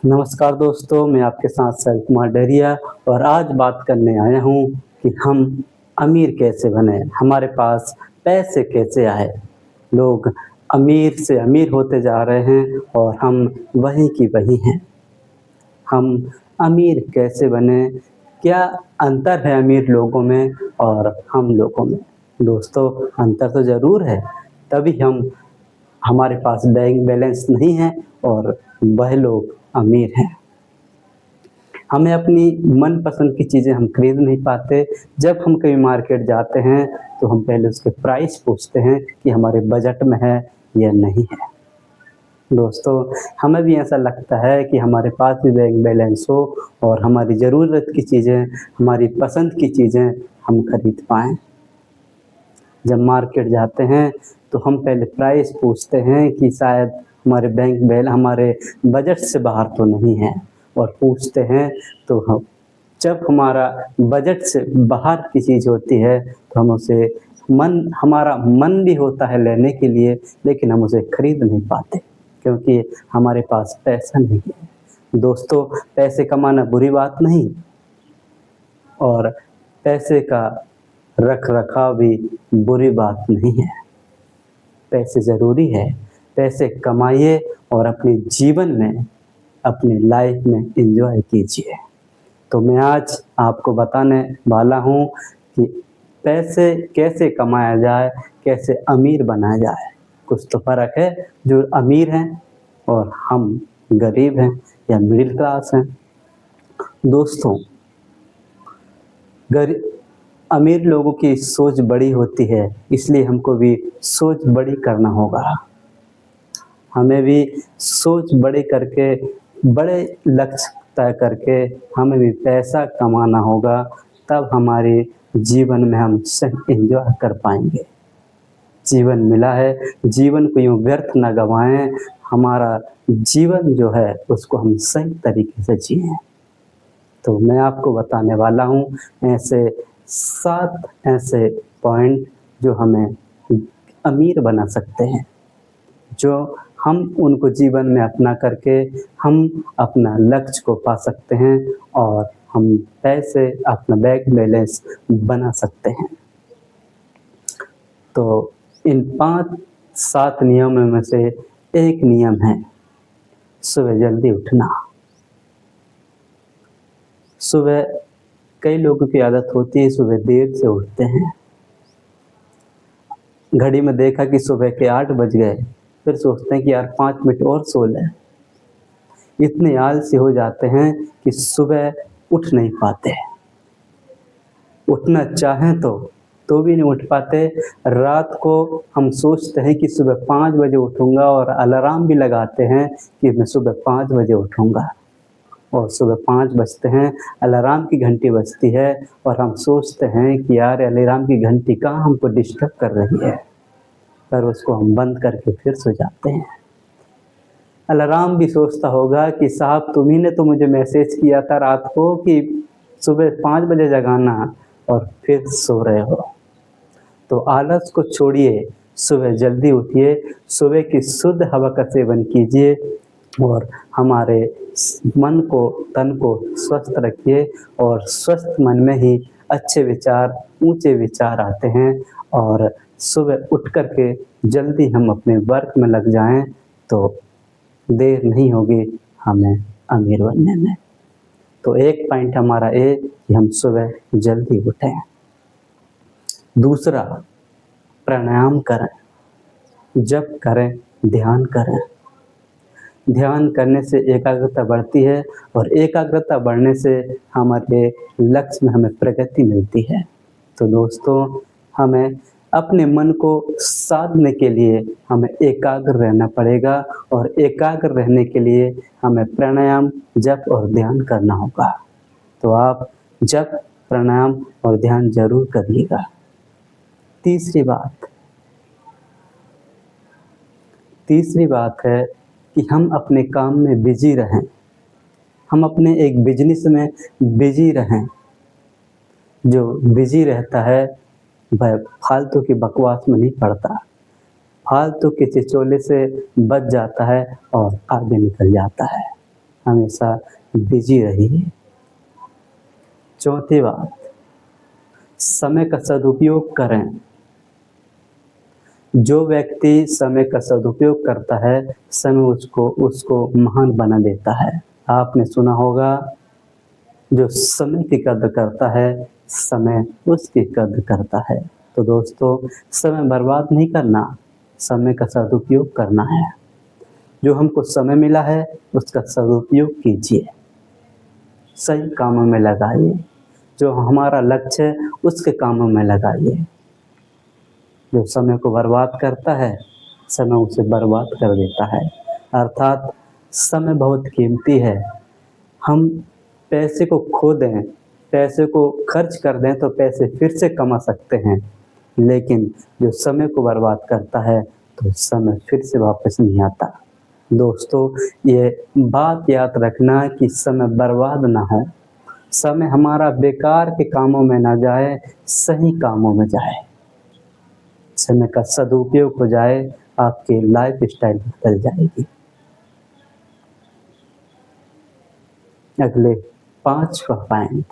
नमस्कार दोस्तों, मैं आपके साथ साहिल कुमार डहरिया और आज बात करने आया हूँ कि हम अमीर कैसे बने, हमारे पास पैसे कैसे आए। लोग अमीर से अमीर होते जा रहे हैं और हम वहीं की वहीं हैं। हम अमीर कैसे बने, क्या अंतर है अमीर लोगों में और हम लोगों में? दोस्तों, अंतर तो ज़रूर है, तभी हमारे पास बैंक बैलेंस नहीं है और वह लोग अमीर हैं। हमें अपनी मनपसंद की चीज़ें हम खरीद नहीं पाते। जब हम कभी मार्केट जाते हैं तो हम पहले उसके प्राइस पूछते हैं कि हमारे बजट में है या नहीं है। दोस्तों, हमें भी ऐसा लगता है कि हमारे पास भी बैंक बैलेंस हो और हमारी ज़रूरत की चीज़ें, हमारी पसंद की चीज़ें हम खरीद पाएँ। जब मार्केट जाते हैं तो हम पहले प्राइस पूछते हैं कि शायद हमारे बजट से बाहर तो नहीं है, और पूछते हैं तो जब हमारा बजट से बाहर की चीज़ होती है तो हम उसे हमारा मन भी होता है लेने के लिए, लेकिन हम उसे खरीद नहीं पाते क्योंकि हमारे पास पैसा नहीं है। दोस्तों, पैसे कमाना बुरी बात नहीं और पैसे का रख-रखाव भी बुरी बात नहीं है। पैसे ज़रूरी है, पैसे कमाइए और अपने जीवन में, अपनी लाइफ में एन्जॉय कीजिए। तो मैं आज आपको बताने वाला हूँ कि पैसे कैसे कमाया जाए, कैसे अमीर बना जाए। कुछ तो फ़र्क है, जो अमीर हैं और हम गरीब हैं या मिडिल क्लास हैं। दोस्तों, अमीर लोगों की सोच बड़ी होती है, इसलिए हमको भी सोच बड़ी करना होगा। हमें भी सोच बड़ी करके, बड़े लक्ष्य तय करके हमें भी पैसा कमाना होगा, तब हमारे जीवन में हम सही एन्जॉय कर पाएँगे। जीवन मिला है, जीवन को यूँ व्यर्थ ना गँवाएँ, हमारा जीवन जो है उसको हम सही तरीके से जिएँ। तो मैं आपको बताने वाला हूँ ऐसे 7 ऐसे पॉइंट जो हमें अमीर बना सकते हैं, जो हम उनको जीवन में अपना करके हम अपना लक्ष्य को पा सकते हैं और हम पैसे, अपना बैंक बैलेंस बना सकते हैं। तो इन 5-7 नियमों में से एक नियम है सुबह जल्दी उठना। सुबह कई लोगों की आदत होती है सुबह देर से उठते हैं। घड़ी में देखा कि सुबह के 8 बज गए, फिर सोचते हैं कि यार 5 मिनट और सो लें। इतने आलसी हो जाते हैं कि सुबह उठ नहीं पाते। उठना चाहें तो भी नहीं उठ पाते। रात को हम सोचते हैं कि सुबह 5 बजे उठूँगा और अलार्म भी लगाते हैं कि मैं सुबह 5 बजे उठूँगा। और सुबह 5 बजते हैं, अलार्म की घंटी बजती है और हम सोचते हैं कि यार अलार्म की घंटी कहाँ हमको डिस्टर्ब कर रही है, पर उसको हम बंद करके फिर सो जाते हैं। अलार्म भी सोचता होगा कि साहब तुम्ही ने तो मुझे मैसेज किया था रात को कि सुबह 5 बजे जगाना, और फिर सो रहे हो। तो आलस को छोड़िए, सुबह जल्दी उठिए, सुबह की शुद्ध हवा का सेवन कीजिए और हमारे मन को, तन को स्वस्थ रखिए, और स्वस्थ मन में ही अच्छे विचार, ऊँचे विचार आते हैं। और सुबह उठ कर के जल्दी हम अपने वर्क में लग जाएँ तो देर नहीं होगी हमें अमीर बनने में। तो एक पॉइंट हमारा ये कि हम सुबह जल्दी उठें। दूसरा, प्राणायाम करें, जप करें, ध्यान करें। ध्यान करने से एकाग्रता बढ़ती है और एकाग्रता बढ़ने से हमारे लक्ष्य में हमें प्रगति मिलती है। तो दोस्तों, हमें अपने मन को साधने के लिए हमें एकाग्र रहना पड़ेगा, और एकाग्र रहने के लिए हमें प्राणायाम, जप और ध्यान करना होगा। तो आप जप, प्राणायाम और ध्यान ज़रूर करिएगा। तीसरी बात है कि हम अपने काम में बिजी रहें। हम अपने एक बिजनेस में बिजी रहें। जो बिजी रहता है वह फालतू की बकवास में नहीं पड़ता, फालतू के चिचोले से बच जाता है और आगे निकल जाता है। हमेशा बिजी रहिए। चौथी बात, समय का सदुपयोग करें। जो व्यक्ति समय का सदुपयोग करता है, समय उसको महान बना देता है। आपने सुना होगा, जो समय की कद्र करता है, समय उसकी कद्र करता है। तो दोस्तों, समय बर्बाद नहीं करना, समय का सदुपयोग करना है। जो हमको समय मिला है, उसका सदुपयोग कीजिए, सही कामों में लगाइए। जो हमारा लक्ष्य है, उसके कामों में लगाइए। जो समय को बर्बाद करता है, समय उसे बर्बाद कर देता है। अर्थात समय बहुत कीमती है। हम पैसे को खो दें, पैसे को खर्च कर दें तो पैसे फिर से कमा सकते हैं, लेकिन जो समय को बर्बाद करता है तो समय फिर से वापस नहीं आता। दोस्तों, ये बात याद रखना कि समय बर्बाद ना हो, समय हमारा बेकार के कामों में ना जाए, सही कामों में जाए। समय का सदुपयोग हो जाए, आपकी लाइफ स्टाइल बदल जाएगी। अगले 5वां पॉइंट,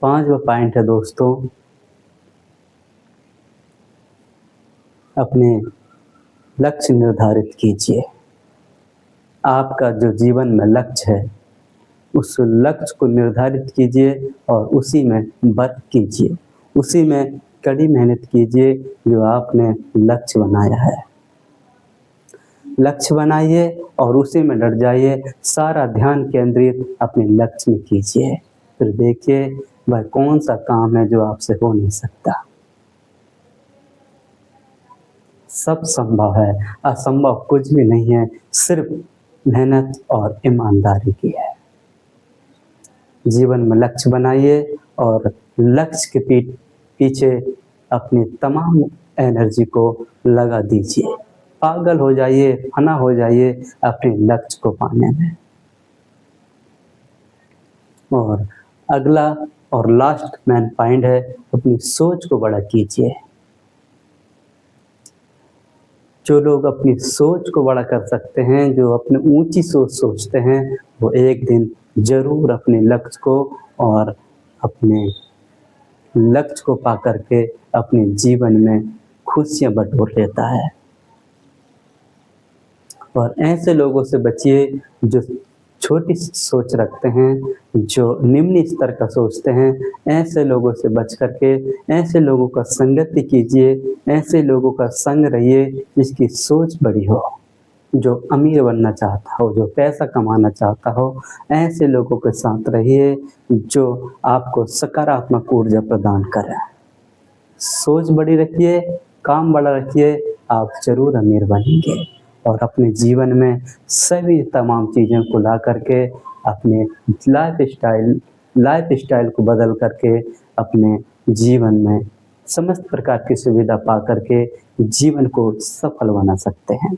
5वां पॉइंट है दोस्तों, अपने लक्ष्य निर्धारित कीजिए। आपका जो जीवन में लक्ष्य है, उस लक्ष्य को निर्धारित कीजिए और उसी में वर्क कीजिए, उसी में कड़ी मेहनत कीजिए जो आपने लक्ष्य बनाया है। लक्ष्य बनाइए और उसी में डट जाइए, सारा ध्यान केंद्रित अपने लक्ष्य में कीजिए। फिर देखिए वह कौन सा काम है जो आपसे हो नहीं सकता। सब संभव है, असंभव कुछ भी नहीं है, सिर्फ मेहनत और ईमानदारी की है। जीवन में लक्ष्य बनाइए और लक्ष्य के पीछे अपनी तमाम एनर्जी को लगा दीजिए। पागल हो जाइए, फना हो जाइए अपने लक्ष्य को पाने में। और अगला और लास्ट मेन पॉइंट है, अपनी सोच को बड़ा कीजिए। जो लोग अपनी सोच को बड़ा कर सकते हैं, जो अपनी ऊंची सोच सोचते हैं, वो एक दिन जरूर अपने लक्ष्य को और अपने लक्ष्य को पा करके अपने जीवन में खुशियां बटोर लेता है। और ऐसे लोगों से बचिए जो छोटी सोच रखते हैं, जो निम्न स्तर का सोचते हैं। ऐसे लोगों से बच करके ऐसे लोगों का संगति कीजिए, ऐसे लोगों का संग रहिए जिसकी सोच बड़ी हो, जो अमीर बनना चाहता हो, जो पैसा कमाना चाहता हो। ऐसे लोगों के साथ रहिए जो आपको सकारात्मक ऊर्जा प्रदान करें। सोच बड़ी रखिए, काम बड़ा रखिए, आप जरूर अमीर बनेंगे और अपने जीवन में सभी तमाम चीज़ों को ला करके अपने लाइफ स्टाइल को बदल करके अपने जीवन में समस्त प्रकार की सुविधा पा करके जीवन को सफल बना सकते हैं।